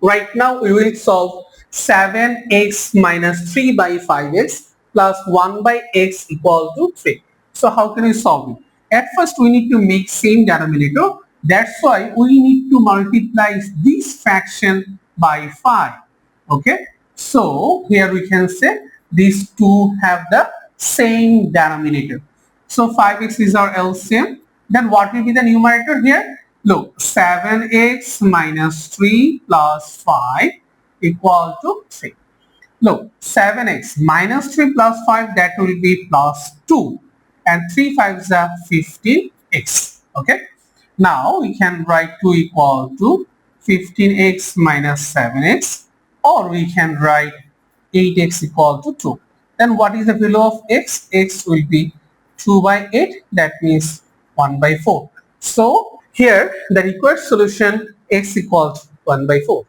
Right now we will solve 7x minus 3 by 5x plus 1 by x equal to 3. So how can we solve it? At first we need to make same denominator. That's why we need to multiply this fraction by 5. Okay. So here we can say these two have the same denominator. So 5x is our LCM. Then what will be the numerator here? Look, 7x minus 3 plus 5 equal to 3. Look, 7x minus 3 plus 5, that will be plus 2. And 3 5s are 15x. Okay. Now we can write 2 equal to 15x minus 7x, or we can write 8x equal to 2. Then what is the value of x? X will be 2 by 8, that means 1 by 4. So here the required solution x equals 1 by 4.